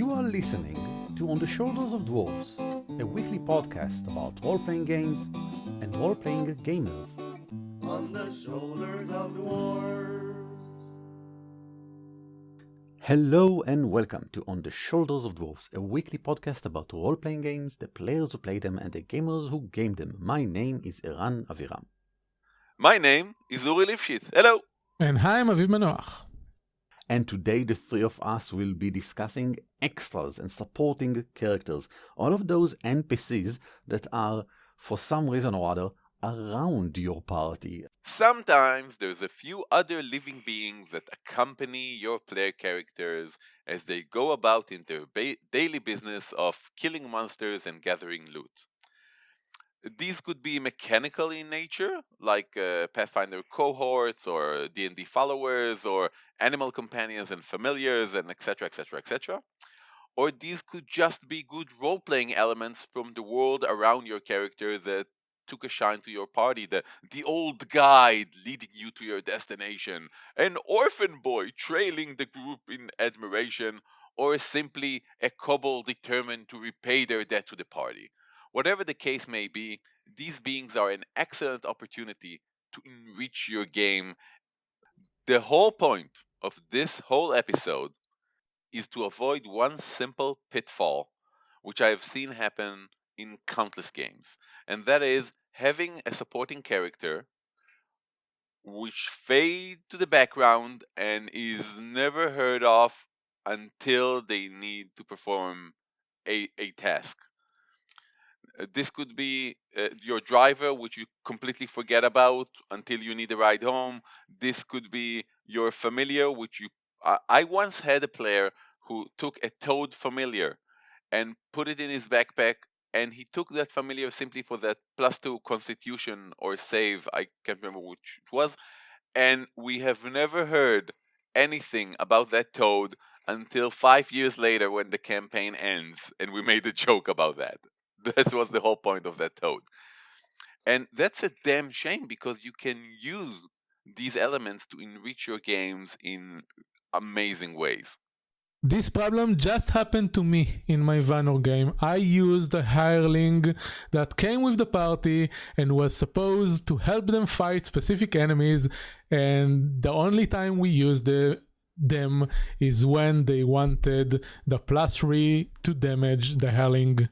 You are listening to On the Shoulders of Dwarves, a weekly podcast about role-playing games and role-playing gamers. On the shoulders of dwarves. Hello and welcome to On the Shoulders of Dwarves, a weekly podcast about role-playing games, the players who play them, and the gamers who game them. My name is Eran Aviram. My name is Uri Lifshitz. Hello. And hi, I'm Aviv Manoach. And today the three of us will be discussing extras and supporting characters, all of those NPCs that are, for some reason or other, around your party. Sometimes there's a few other living beings that accompany your player characters as they go about in their daily business of killing monsters and gathering loot. These could be mechanical in nature, like Pathfinder cohorts or D&D followers or animal companions and familiars and etc, etc, etc. Or these could just be good role-playing elements from the world around your character that took a shine to your party. The old guide leading you to your destination, an orphan boy trailing the group in admiration, or simply a kobold determined to repay their debt to the party. Whatever the case may be, these beings are an excellent opportunity to enrich your game. The whole point of this whole episode is to avoid one simple pitfall, which I have seen happen in countless games, and that is having a supporting character which fade to the background and is never heard of until they need to perform a task. This could be your driver, which you completely forget about until you need a ride home. This could be your familiar, which you. I once had a player who took a toad familiar and put it in his backpack, and he took that familiar simply for that +2 constitution or save. I can't remember which it was, and we have never heard anything about that toad until 5 years later when the campaign ends, and we made a joke about that. That was the whole point of that toad. And that's a damn shame because you can use these elements to enrich your games in amazing ways. This problem just happened to me in my Vanor game. I used a hireling that came with the party and was supposed to help them fight specific enemies, and the only time we used them is when they wanted the +3 to damage the hireling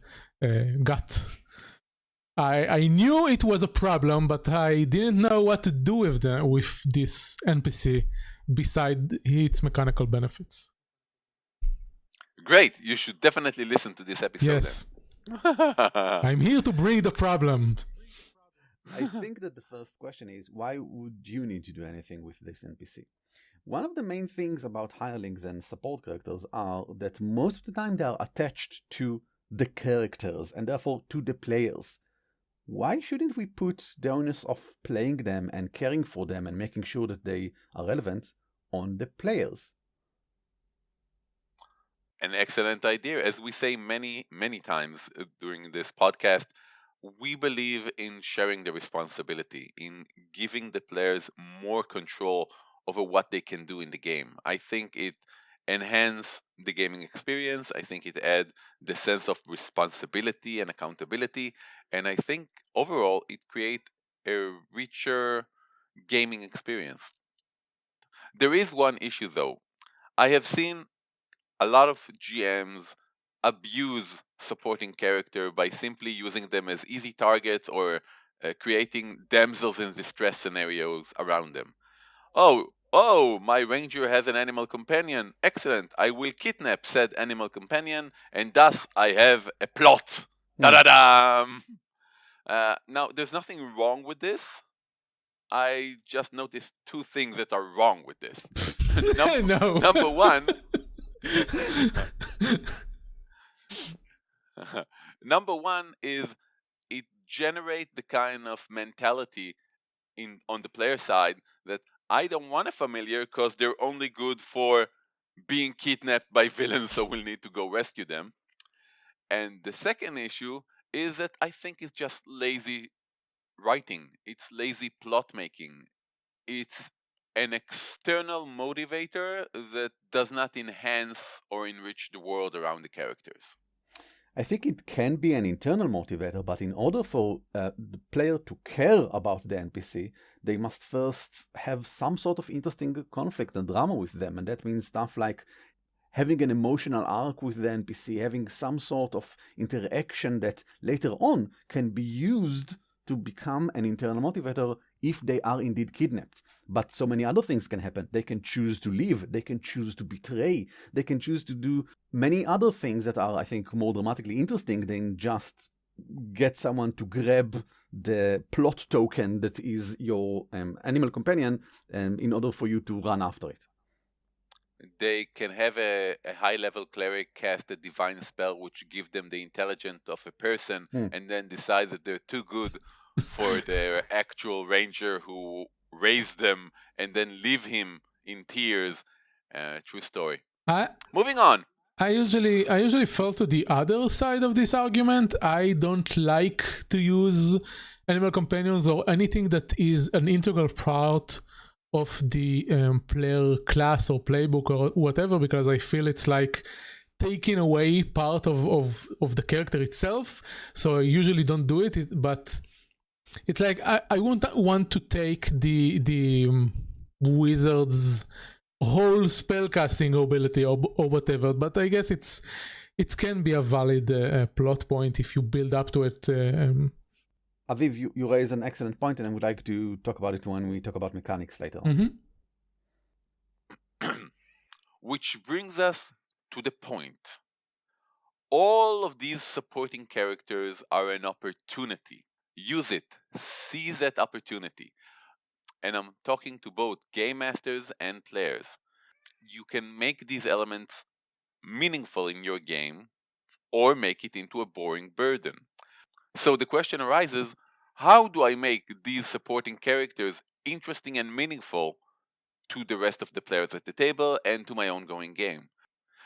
got. I knew it was a problem, but I didn't know what to do with this NPC beside its mechanical benefits. Great, you should definitely listen to this episode. Yes. I'm here to bring the problem. I think that the first question is, why would you need to do anything with this NPC? One of the main things about hirelings and support characters are that most of the time they are attached to the characters and therefore to the players. Why shouldn't we put the onus of playing them and caring for them and making sure that they are relevant on the players? An excellent idea. As we say many, many times during this podcast, we believe in sharing the responsibility, in giving the players more control over what they can do in the game. I think it enhances the gaming experience. I think it adds the sense of responsibility and accountability. And I think overall it creates a richer gaming experience. There is one issue though. I have seen a lot of GMs abuse supporting character by simply using them as easy targets or creating damsels in distress scenarios around them. Oh, my ranger has an animal companion. Excellent. I will kidnap said animal companion, and thus I have a plot. Da-da-dam! Now, there's nothing wrong with this. I just noticed two things that are wrong with this. No. Number one, number one is it generates the kind of mentality on the player side that I don't want a familiar because they're only good for being kidnapped by villains, so we'll need to go rescue them. And the second issue is that I think it's just lazy writing. It's lazy plot making. It's an external motivator that does not enhance or enrich the world around the characters? I think it can be an internal motivator, but in order for the player to care about the NPC, they must first have some sort of interesting conflict and drama with them. And that means stuff like having an emotional arc with the NPC, having some sort of interaction that later on can be used to become an internal motivator if they are indeed kidnapped. But so many other things can happen. They can choose to leave, they can choose to betray, they can choose to do many other things that are, I think, more dramatically interesting than just get someone to grab the plot token that is your animal companion in order for you to run after it. They can have a high-level cleric cast a divine spell which gives them the intelligence of a person and then decide that they're too good for their actual ranger who raised them and then leave him in tears. True story. Moving on. I usually fall to the other side of this argument. I don't like to use animal companions or anything that is an integral part of the player class or playbook or whatever, because I feel it's like taking away part of the character itself. So I usually don't do it, but it's like I won't want to take the wizard's whole spellcasting ability or whatever, but I guess it can be a valid plot point if you build up to it. Aviv, you raise an excellent point, and I would like to talk about it when we talk about mechanics later on. Which brings us to the point. All of these supporting characters are an opportunity. Use it. Seize that opportunity. And I'm talking to both game masters and players. You can make these elements meaningful in your game or make it into a boring burden. So the question arises, how do I make these supporting characters interesting and meaningful to the rest of the players at the table and to my ongoing game?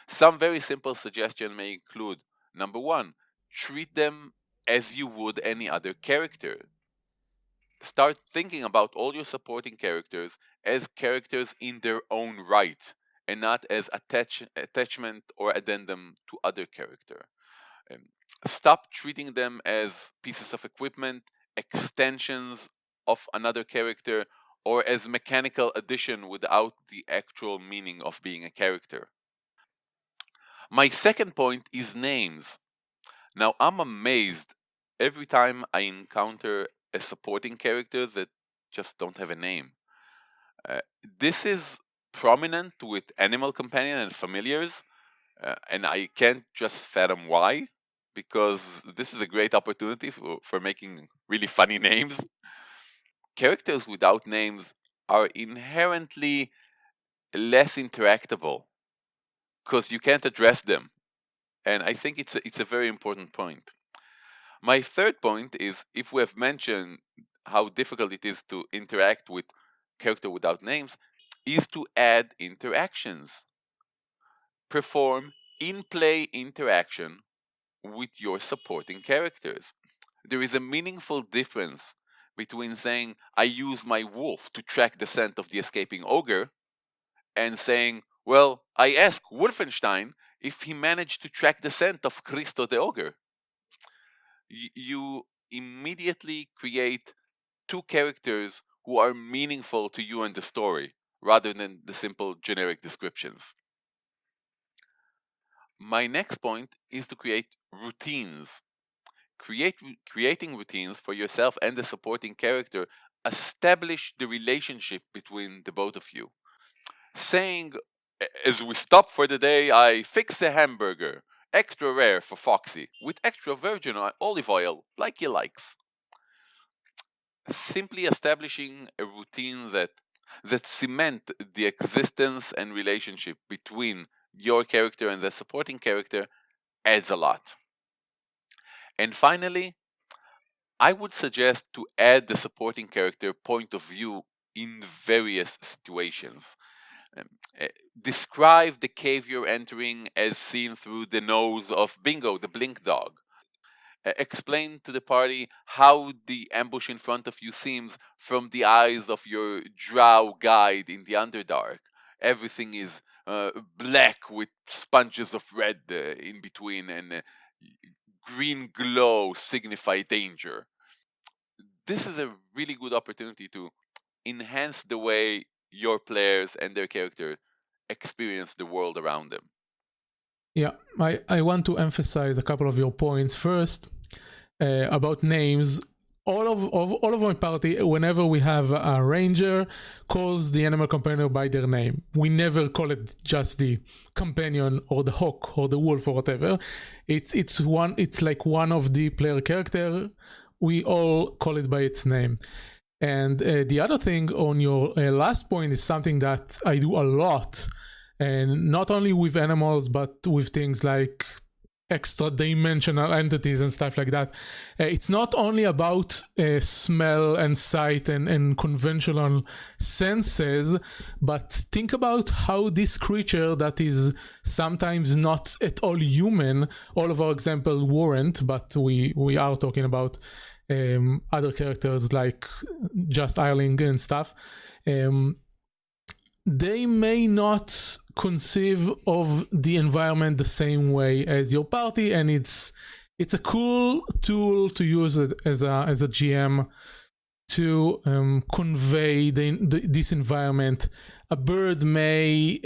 Some very simple suggestions may include, number one, treat them as you would any other character. Start thinking about all your supporting characters as characters in their own right and not as attachment or addendum to other character. Stop treating them as pieces of equipment, extensions of another character, or as mechanical addition without the actual meaning of being a character. My second point is names. Now, I'm amazed every time I encounter a supporting character that just don't have a name. This is prominent with animal companion and familiars, and I can't just fathom why, because this is a great opportunity for making really funny names. Characters without names are inherently less interactable because you can't address them. And I think it's a very important point. My third point is, if we have mentioned how difficult it is to interact with character without names, is to add interactions. Perform in-play interaction with your supporting characters. There is a meaningful difference between saying, I use my wolf to track the scent of the escaping ogre, and saying, well, I asked Wolfenshtain if he managed to track the scent of Krislo the Ogre. You immediately create two characters who are meaningful to you and the story, rather than the simple generic descriptions. My next point is to create routines. Creating routines for yourself and the supporting character establish the relationship between the both of you. Saying, as we stop for the day, I fix a hamburger, extra rare for Foxy, with extra virgin olive oil, like he likes. Simply establishing a routine that cement the existence and relationship between your character and the supporting character adds a lot. And finally, I would suggest to add the supporting character point of view in various situations. Describe the cave you're entering as seen through the nose of Bingo, the blink dog. explain to the party how the ambush in front of you seems from the eyes of your drow guide in the Underdark. Everything is black with sponges of red in between, and green glow signify danger. This is a really good opportunity to enhance the way your players and their character experience the world around them. Yeah, I want to emphasize a couple of your points. First, about names. All of my party, whenever we have a ranger, calls the animal companion by their name. We never call it just the companion or the hawk or the wolf or whatever. It's like one of the player character. We all call it by its name. And the other thing on your last point is something that I do a lot, and not only with animals but with things like extra dimensional entities and stuff like that. It's not only about smell and sight and conventional senses, but think about how this creature that is sometimes not at all human, all of our examples weren't, but we are talking about other characters like just Hireling and stuff. They may not conceive of the environment the same way as your party, and it's a cool tool to use it as a GM to convey this environment. A bird may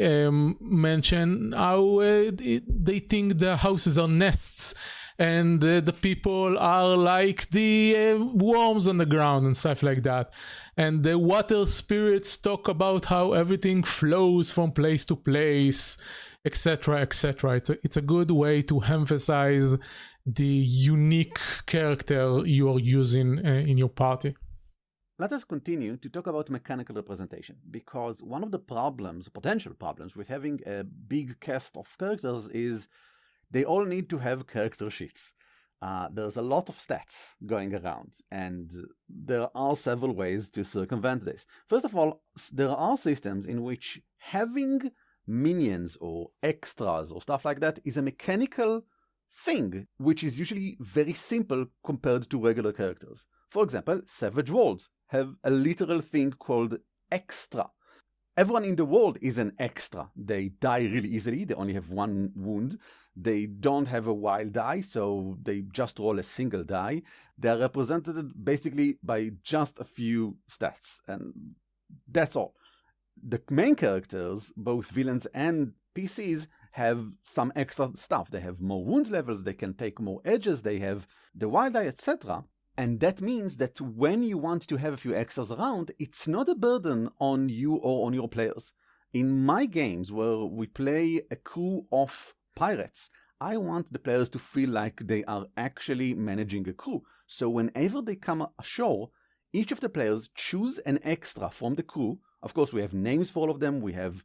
mention how they think the houses are nests, and the people are like the worms on the ground and stuff like that. And the water spirits talk about how everything flows from place to place, etc., etc. It's a good way to emphasize the unique character you are using in your party. Let us continue to talk about mechanical representation, because one of the potential problems with having a big cast of characters is they all need to have character sheets. There's a lot of stats going around, and there are several ways to circumvent this. First of all, there are systems in which having minions or extras or stuff like that is a mechanical thing, which is usually very simple compared to regular characters. For example, Savage Worlds have a literal thing called extra. Everyone in the world is an extra. They die really easily. They only have one wound. They don't have a wild die, so they just roll a single die. They are represented basically by just a few stats, and that's all. The main characters, both villains and PCs, have some extra stuff. They have more wounds levels, they can take more edges, they have the wild die, etc. And that means that when you want to have a few extras around, it's not a burden on you or on your players. In my games where we play a crew of pirates, I want the players to feel like they are actually managing a crew. So whenever they come ashore, each of the players choose an extra from the crew. Of course, we have names for all of them, we have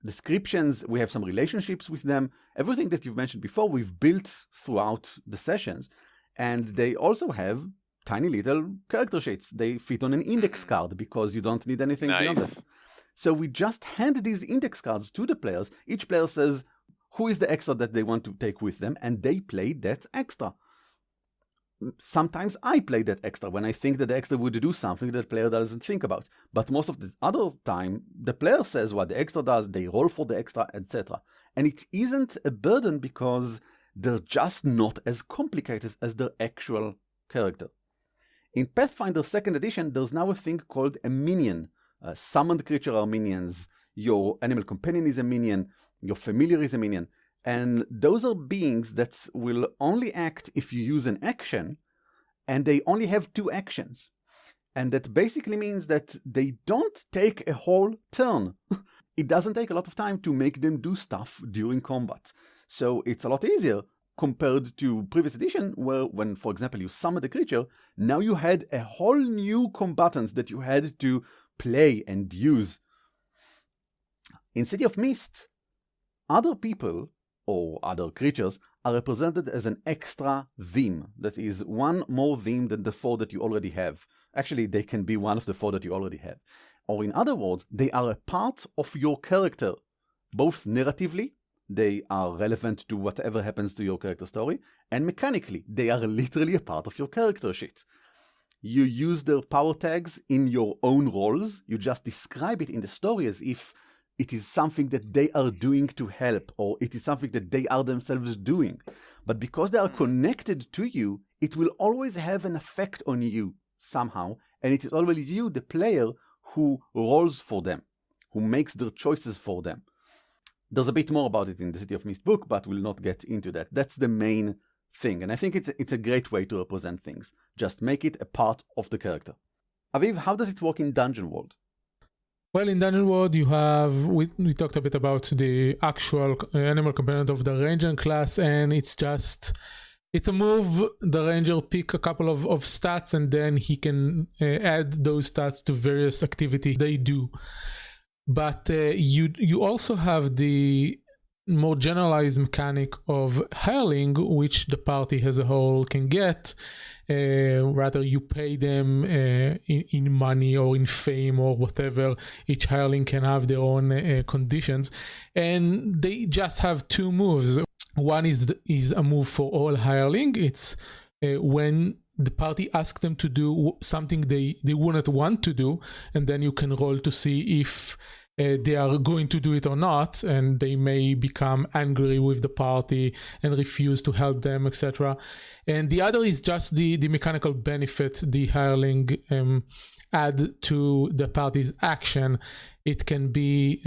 descriptions, we have some relationships with them. Everything that you've mentioned before, we've built throughout the sessions. And they also have tiny little character sheets. They fit on an index card because you don't need anything beyond that. So we just hand these index cards to the players. Each player says who is the extra that they want to take with them, and they play that extra. Sometimes I play that extra when I think that the extra would do something that the player doesn't think about. But most of the other time, the player says what the extra does, they roll for the extra, etc. And it isn't a burden because they're just not as complicated as their actual character. In Pathfinder 2nd edition, there's now a thing called a minion. Summoned creature are minions, your animal companion is a minion, your familiar is a minion, and those are beings that will only act if you use an action, and they only have 2 actions. And that basically means that they don't take a whole turn. It doesn't take a lot of time to make them do stuff during combat. So it's a lot easier compared to previous edition where when, for example, you summoned a creature, now you had a whole new combatant that you had to play and use. In City of Mist, other people or other creatures are represented as an extra theme. That is one more theme than the 4 that you already have. Actually, they can be one of the 4 that you already have. Or in other words, they are a part of your character, both narratively. they are relevant to whatever happens to your character story, and mechanically, they are literally a part of your character sheet. You use their power tags in your own roles, you just describe it in the story as if it is something that they are doing to help, or it is something that they are themselves doing. But because they are connected to you, it will always have an effect on you somehow, and it is always you, the player, who rolls for them, who makes their choices for them. There's a bit more about it in the City of Mist book, but we'll not get into that. That's the main thing, and I think it's a great way to represent things. Just make it a part of the character. Aviv, how does it work in Dungeon World? Well, in Dungeon World, you have, we talked a bit about the actual animal component of the Ranger class, and it's a move. The Ranger pick a couple of stats, and then he can add those stats to various activities they do. But you also have the more generalized mechanic of hireling, which the party as a whole can get. Rather, you pay them in money or in fame or whatever. Each hireling can have their own conditions, and they just have two moves. One is a move for all hireling. It's when the party asks them to do something they wouldn't want to do, and then you can roll to see if they are going to do it or not, and they may become angry with the party and refuse to help them, etc. And the other is just the mechanical benefit the hireling add to the party's action. It can be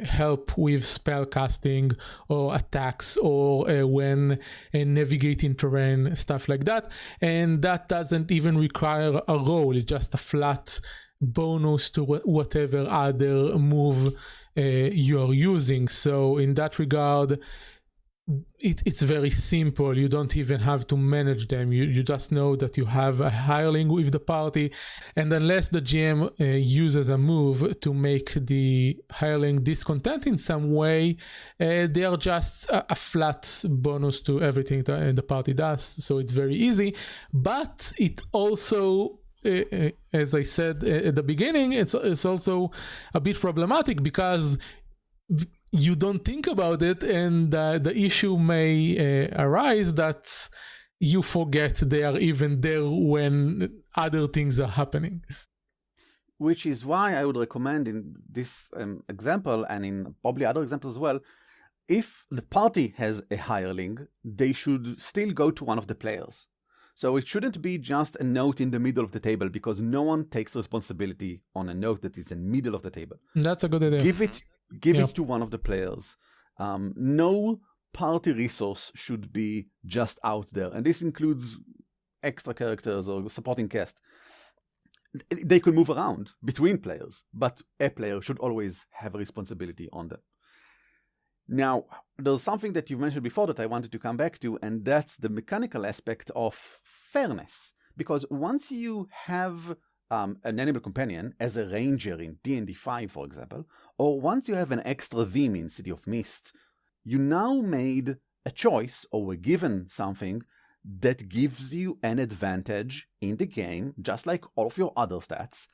help with spell casting or attacks, or when navigating terrain, stuff like that. And that doesn't even require a roll. It's just a flat bonus to whatever other move you're using. So in that regard, it's very simple. You don't even have to manage them. You just know that you have a hireling with the party, and unless the GM uses a move to make the hireling discontent in some way, they are just a flat bonus to everything that the party does. So it's very easy, but it also, as I said at the beginning, it's also a bit problematic because you don't think about it, and the issue may arise that you forget they are even there when other things are happening. Which is why I would recommend in this example, and in probably other examples as well, if the party has a hireling, they should still go to one of the players. So it shouldn't be just a note in the middle of the table, because no one takes responsibility on a note that is in the middle of the table. That's a good idea. Give it to one of the players. No party resource should be just out there. And this includes extra characters or supporting cast. They could move around between players, but a player should always have a responsibility on them. Now, there's something that you've mentioned before that I wanted to come back to, and that's the mechanical aspect of fairness. Because once you have an animal companion as a ranger in D&D 5, for example, or once you have an extra theme in City of Mist, you now made a choice or were given something that gives you an advantage in the game, just like all of your other stats.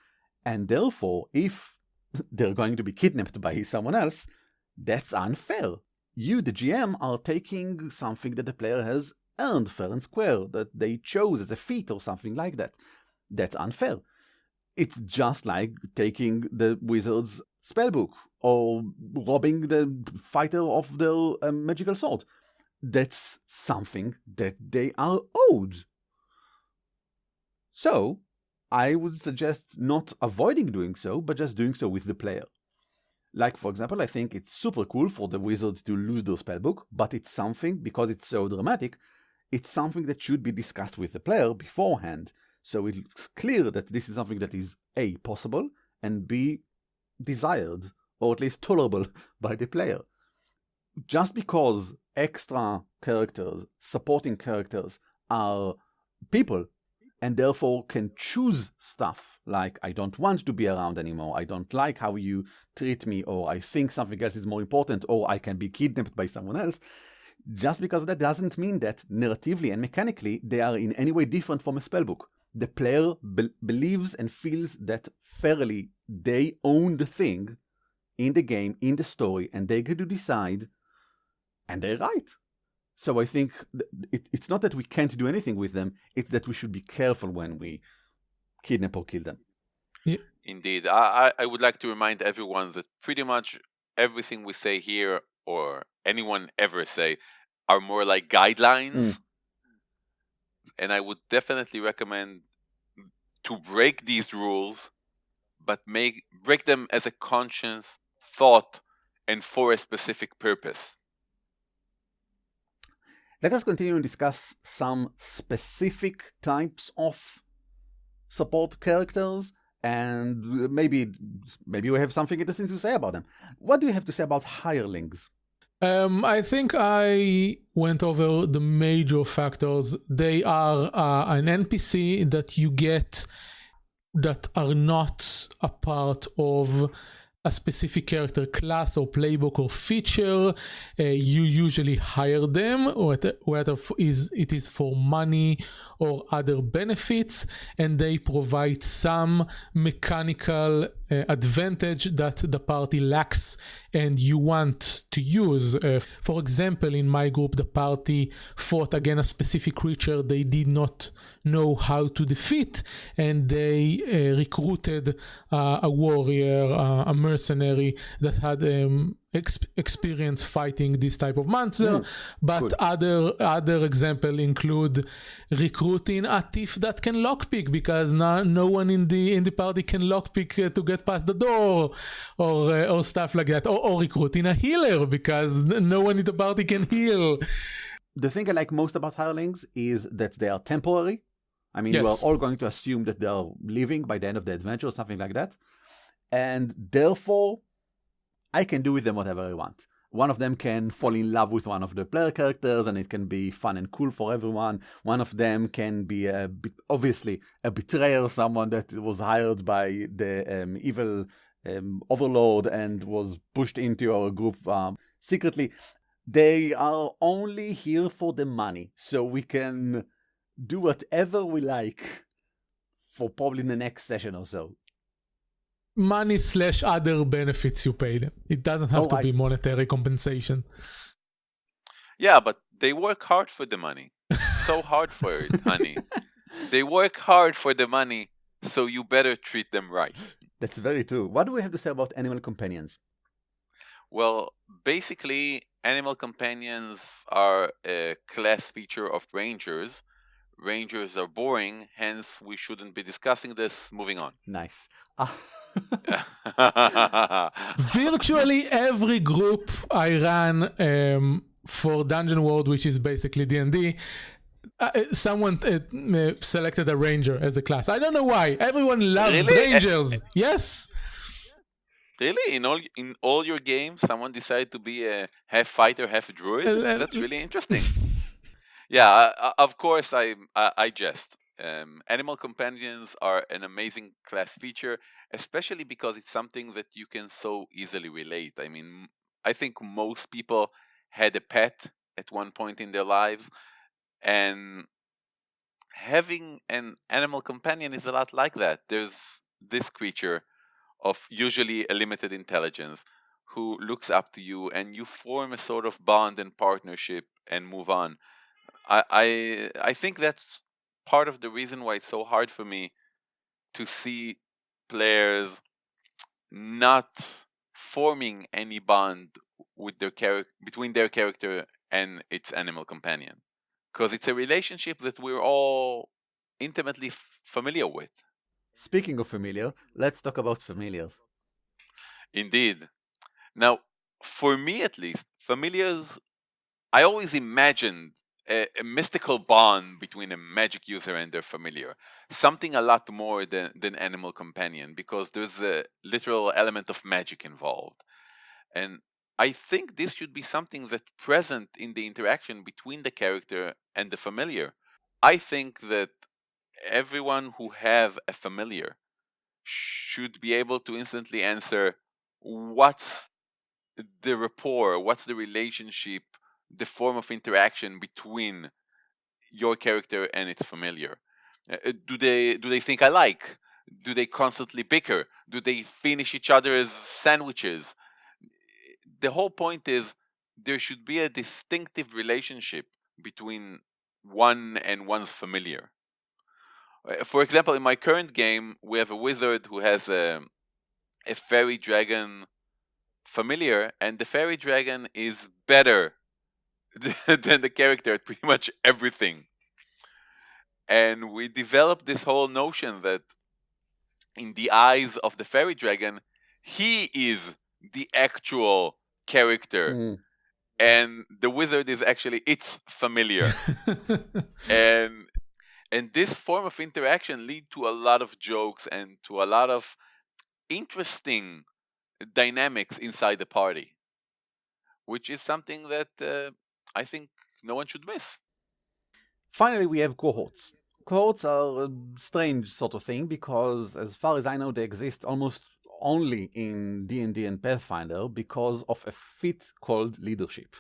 And therefore, if they're going to be kidnapped by someone else, that's unfair. You, the GM, are taking something that the player has earned fair and square, that they chose as a feat or something like that. That's unfair. It's just like taking the wizard's spellbook or robbing the fighter of their magical sword. That's something that they are owed. So, I would suggest not avoiding doing so, but just doing so with the player. Like, for example, I think it's super cool for the wizard to lose their spellbook, but it's something, because it's so dramatic, it's something that should be discussed with the player beforehand, so it's clear that this is something that is A, possible, and B, desired, or at least tolerable by the player. Just because extra characters, supporting characters, are people, and therefore can choose stuff like, I don't want to be around anymore, I don't like how you treat me, or I think something else is more important, or I can be kidnapped by someone else. Just because that doesn't mean that narratively and mechanically they are in any way different from a spellbook. The player believes and feels that fairly they own the thing in the game, in the story, and they get to decide And they're right. So I think it's not that we can't do anything with them, it's that we should be careful when we kidnap or kill them. Yeah. Indeed. I would like to remind everyone that pretty much everything we say here, or anyone ever say, are more like guidelines. And I would definitely recommend to break these rules, but break them as a conscious thought and for a specific purpose. Let us continue and discuss some specific types of support characters, and maybe we have something interesting to say about them. What do you have to say about hirelings? I think I went over the major factors. They are an NPC that you get that are not a part of a specific character class or playbook or feature. You usually hire them, whether it is for money or other benefits, and they provide some mechanical advantage that the party lacks and you want to use. For example, in my group, the party fought against a specific creature they did not know how to defeat, and they recruited a warrior, a mercenary that had experience fighting this type of monster. But other example include recruiting a thief that can lockpick, because no one in the party can lockpick to get past the door, or stuff like that, or recruiting a healer because no one in the party can heal. The thing I like most about hirelings is that they are temporary. I mean, Yes. we are all going to assume that they are leaving by the end of the adventure or something like that. And therefore, I can do with them whatever I want. One of them can fall in love with one of the player characters, and it can be fun and cool for everyone. One of them can be, obviously, a betrayer, someone that was hired by the evil overlord and was pushed into our group secretly. They are only here for the money, so we can do whatever we like for probably the next session or so. Money / other benefits you pay them. It doesn't have to be monetary compensation. Yeah, but they work hard for the money. So hard for it, honey. They work hard for the money, so you better treat them right. That's very true. What do we have to say about animal companions? Well, basically, animal companions are a class feature of rangers. Rangers are boring, hence we shouldn't be discussing this. Moving on. Nice. Virtually every group I ran for Dungeon World, which is basically D&D, someone selected a ranger as the class. I don't know why. Everyone loves rangers. Yes. Really? In all your games, someone decided to be a half fighter, half druid? That's really interesting. Yeah, of course I jest. Animal companions are an amazing class feature, especially because it's something that you can so easily relate. I mean, I think most people had a pet at one point in their lives, and having an animal companion is a lot like that. There's this creature of usually a limited intelligence who looks up to you, and you form a sort of bond and partnership and move on. I think that's part of the reason why it's so hard for me to see players not forming any bond with between their character and its animal companion, because it's a relationship that we're all intimately familiar with. Speaking of familiar, let's talk about familiars. Indeed. Now, for me at least, familiars, I always imagined a mystical bond between a magic user and their familiar, something a lot more than animal companion, because there's a literal element of magic involved. And I think this should be something that's present in the interaction between the character and the familiar. I think that everyone who have a familiar should be able to instantly answer what's the rapport, what's the relationship, the form of interaction between your character and its familiar. Do they think alike? Do they constantly bicker? Do they finish each other's sandwiches? The whole point is there should be a distinctive relationship between one and one's familiar. For example, in my current game, we have a wizard who has a fairy dragon familiar, and the fairy dragon is better than the character at pretty much everything. And we developed this whole notion that in the eyes of the fairy dragon, he is the actual character, and the wizard is actually its familiar. and this form of interaction lead to a lot of jokes and to a lot of interesting dynamics inside the party, which is something that I think no one should miss. Finally, we have cohorts. Cohorts are a strange sort of thing because, as far as I know, they exist almost only in D&D and Pathfinder because of a feat called leadership,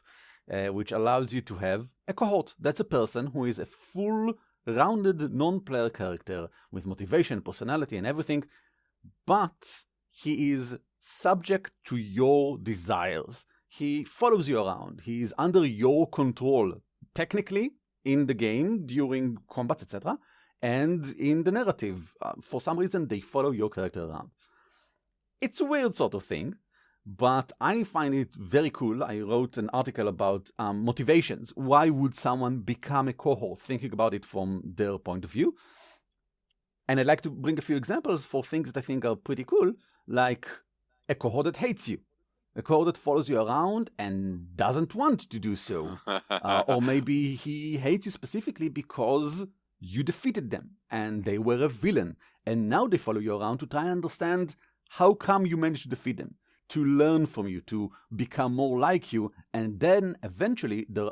which allows you to have a cohort. That's a person who is a full-rounded non-player character with motivation, personality, and everything, but he is subject to your desires. He follows you around. He is under your control, technically, in the game, during combat, etc., and in the narrative. For some reason, they follow your character around. It's a weird sort of thing, but I find it very cool. I wrote an article about motivations. Why would someone become a cohort? Thinking about it from their point of view. And I'd like to bring a few examples for things that I think are pretty cool, like a cohort that hates you. A cohort that follows you around and doesn't want to do so. Or maybe he hates you specifically because you defeated them and they were a villain. And now they follow you around to try and understand how come you managed to defeat them, to learn from you, to become more like you. And then eventually their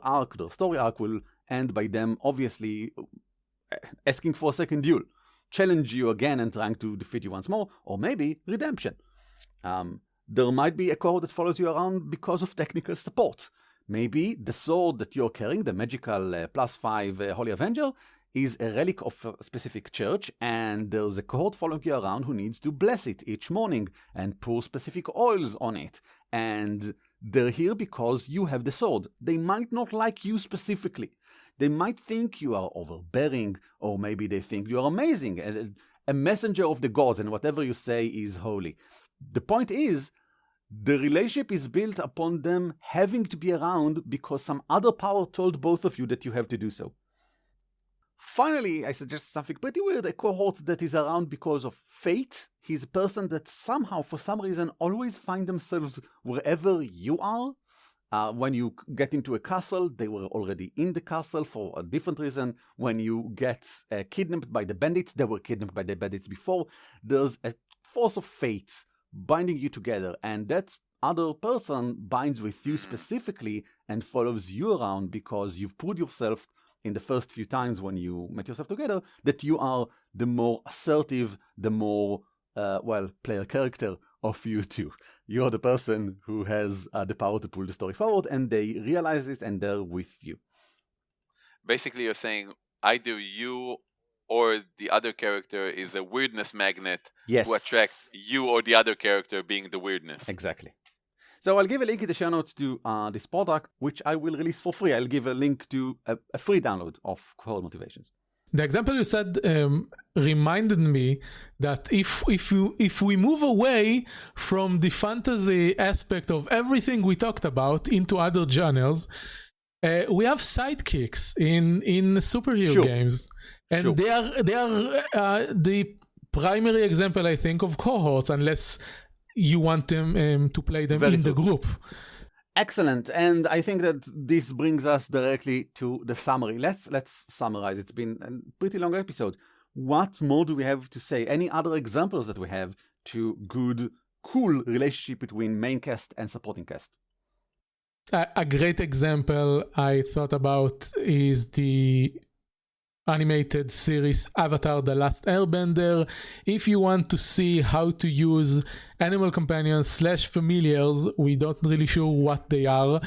story arc will end by them obviously asking for a second duel, challenge you again and trying to defeat you once more, or maybe redemption. There might be a cohort that follows you around because of technical support. Maybe the sword that you're carrying, the magical +5 Holy Avenger, is a relic of a specific church, and there's a cohort following you around who needs to bless it each morning and pour specific oils on it. And they're here because you have the sword. They might not like you specifically. They might think you are overbearing, or maybe they think you are amazing, a messenger of the gods, and whatever you say is holy. The point is, the relationship is built upon them having to be around because some other power told both of you that you have to do so. Finally, I suggest something pretty weird, a cohort that is around because of fate. He's a person that somehow, for some reason, always find themselves wherever you are. When you get into a castle, they were already in the castle for a different reason. When you get kidnapped by the bandits, they were kidnapped by the bandits before. There's a force of fate binding you together, and that other person binds with you specifically and follows you around because you've proved yourself in the first few times when you met yourself together that you are the more assertive, the more, player character of you two. You're the person who has the power to pull the story forward, and they realize it and they're with you. Basically, you're saying either you or the other character is a weirdness magnet to attract you or the other character being the weirdness. Exactly. So I'll give a link in the show notes to this product, which I will release for free. I'll give a link to a free download of Cohort Motivations. The example you said reminded me that if we move away from the fantasy aspect of everything we talked about into other genres, we have sidekicks in superhero games, and they are the primary example, I think, of cohorts, unless you want them to play them in the group. Excellent, and I think that this brings us directly to the summary. Let's summarize. It's been a pretty long episode. What more do we have to say? Any other examples that we have to good, cool relationship between main cast and supporting cast? A great example I thought about is the animated series Avatar: The Last Airbender. If you want to see how to use animal companions / familiars, we don't really sure what they are,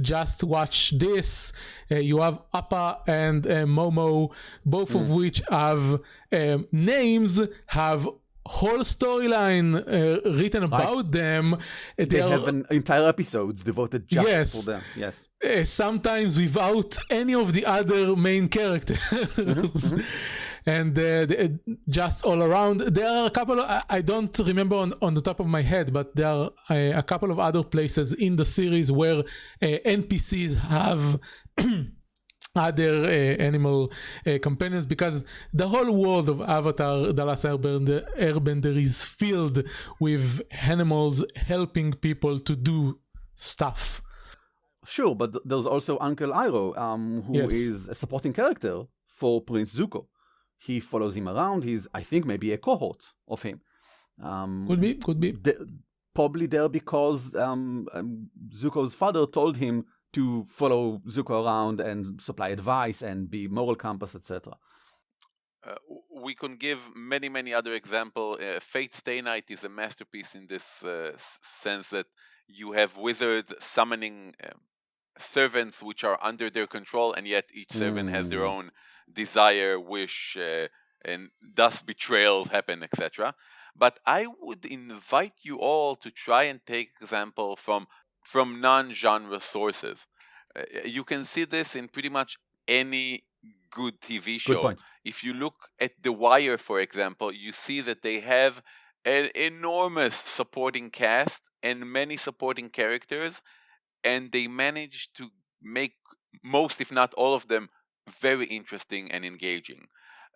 just watch this. You have Appa and Momo, both of which have names, have whole storyline written about them. They have entire episodes devoted just for them. Yes. Sometimes without any of the other main characters. And just all around, there are a couple of, I don't remember on the top of my head, but there are a couple of other places in the series where NPCs have other animal companions, because the whole world of Avatar The Last Airbender is filled with animals helping people to do stuff. Sure, but there's also Uncle Iroh, who is a supporting character for Prince Zuko. He follows him around. He's, I think, maybe a cohort of him. Could be. Probably there because Zuko's father told him to follow Zuko around and supply advice and be moral compass, etc. We can give many other examples. Fate Stay Night is a masterpiece in this sense that you have wizards summoning servants which are under their control, and yet each servant has their own desire, wish, and thus betrayals happen, etc. But I would invite you all to try and take example from non-genre sources. You can see this in pretty much any good TV show. Good point. If you look at The Wire, for example, you see that they have an enormous supporting cast and many supporting characters, and they manage to make most, if not all of them, very interesting and engaging.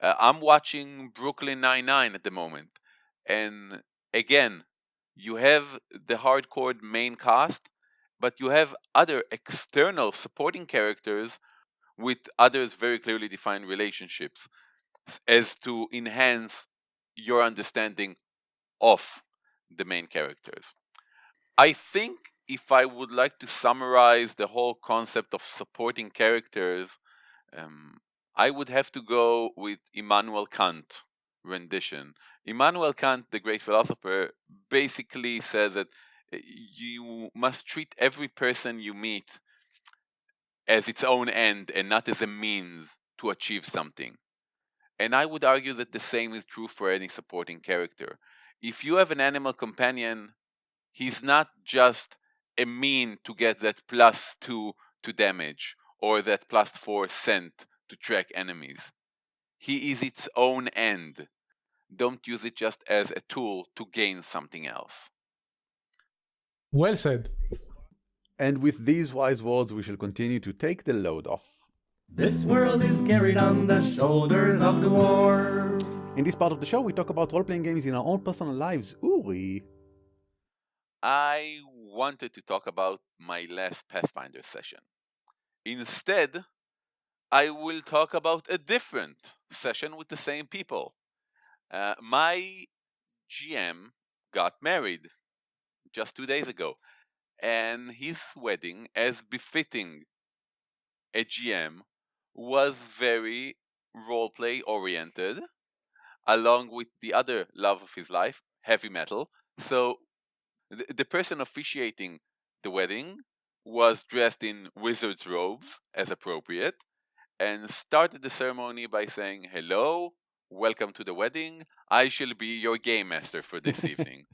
I'm watching Brooklyn Nine-Nine at the moment, and again, you have the hardcore main cast, but you have other external supporting characters with others very clearly defined relationships as to enhance your understanding of the main characters. I think if I would like to summarize the whole concept of supporting characters, I would have to go with Immanuel Kant rendition. Immanuel Kant, the great philosopher, basically says that you must treat every person you meet as its own end and not as a means to achieve something. And I would argue that the same is true for any supporting character. If you have an animal companion, he's not just a mean to get that +2 to damage or that +4 scent to track enemies. He is its own end. Don't use it just as a tool to gain something else. Well said. And with these wise words, we shall continue to take the load off. This world is carried on the shoulders of dwarves. In this part of the show, we talk about role-playing games in our own personal lives. Uri. I wanted to talk about my last Pathfinder session. Instead, I will talk about a different session with the same people. My GM got married just 2 days ago, and his wedding, as befitting a GM, was very roleplay oriented, along with the other love of his life, heavy metal. So the person officiating the wedding was dressed in wizard's robes as appropriate, and started the ceremony by saying, "Hello, welcome to the wedding. I shall be your game master for this evening."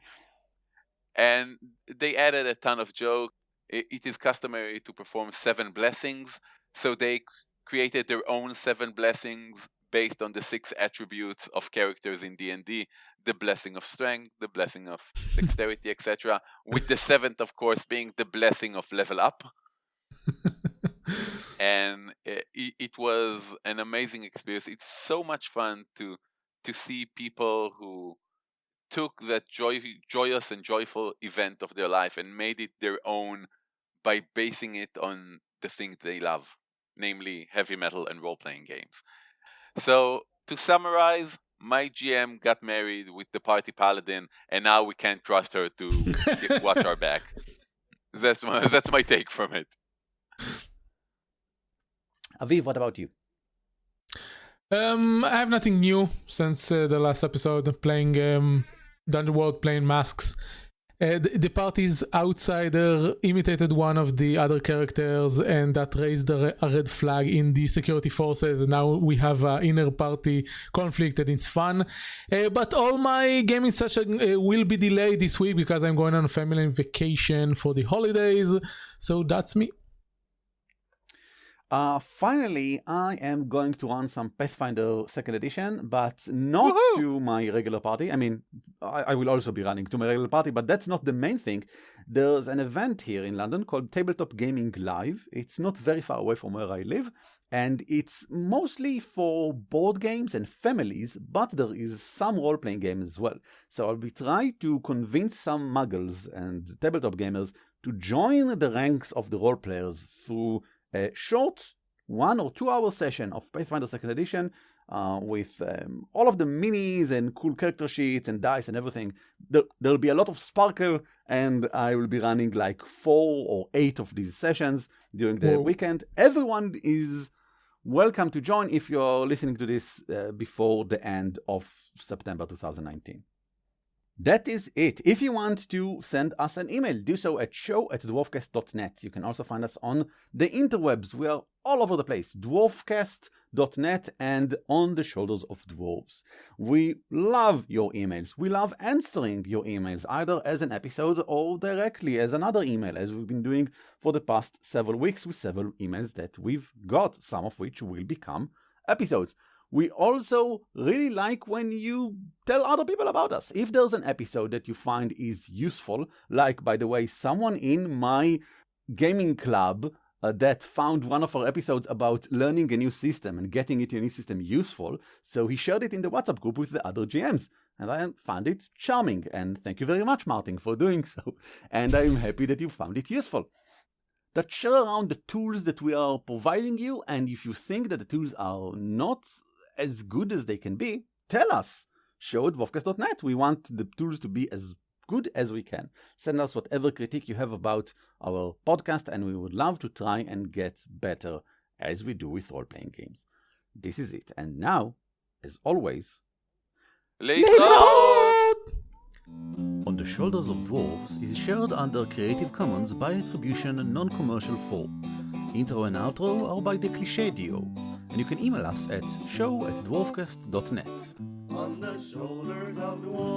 And they added a ton of jokes. It is customary to perform 7 blessings, so they created their own 7 blessings based on the 6 attributes of characters in D&D, the blessing of strength, the blessing of dexterity, etc., with the 7th, of course, being the blessing of level up. And it was an amazing experience. It's so much fun to see people who took that joyous and joyful event of their life and made it their own by basing it on the thing they love, namely heavy metal and role-playing games. So to summarize, my GM got married with the party paladin, and now we can't trust her to watch our back. That's my take from it. Aviv, what about you? I have nothing new since the last episode. Playing Dungeon World, playing Masks. the party's outsider imitated one of the other characters, and that raised a red flag in the security forces, and now we have an inner party conflict, and it's fun. But all my gaming session will be delayed this week because I'm going on a family vacation for the holidays. So that's me. Finally, I am going to run some Pathfinder 2nd edition, but not to my regular party. I mean, I will also be running to my regular party, but that's not the main thing. There's an event here in London called Tabletop Gaming Live. It's not very far away from where I live, and it's mostly for board games and families, but there is some role-playing games as well. So I'll be trying to convince some muggles and tabletop gamers to join the ranks of the role players through a short 1 or 2 hour session of Pathfinder 2nd edition with all of the minis and cool character sheets and dice and everything. There'll be a lot of sparkle, and I will be running like 4 or 8 of these sessions during the weekend. Everyone is welcome to join if you're listening to this before the end of September 2019. That is it. If you want to send us an email, do so at show@dwarfcast.net. You can also find us on the interwebs. We are all over the place. dwarfcast.net and On the Shoulders of Dwarves. We love your emails. We love answering your emails, either as an episode or directly as another email, as we've been doing for the past several weeks with several emails that we've got, some of which will become episodes. We also really like when you tell other people about us. If there's an episode that you find is useful, like, by the way, someone in my gaming club that found one of our episodes about learning a new system and getting into a new system useful, so he shared it in the WhatsApp group with the other GMs. And I found it charming. And thank you very much, Martin, for doing so. And I'm happy that you found it useful. That share around the tools that we are providing you, and if you think that the tools are not as good as they can be, tell us. Show@dwarfcast.net. We want the tools to be as good as we can. Send us whatever critique you have about our podcast, and we would love to try and get better as we do with role-playing games. This is it. And now, as always, Later! On the Shoulders of Dwarves is shared under Creative Commons by attribution non-commercial 4. Intro and outro are by the Cliché Duo. And you can email us at show@dwarfcast.net. On the shoulders of dwarves.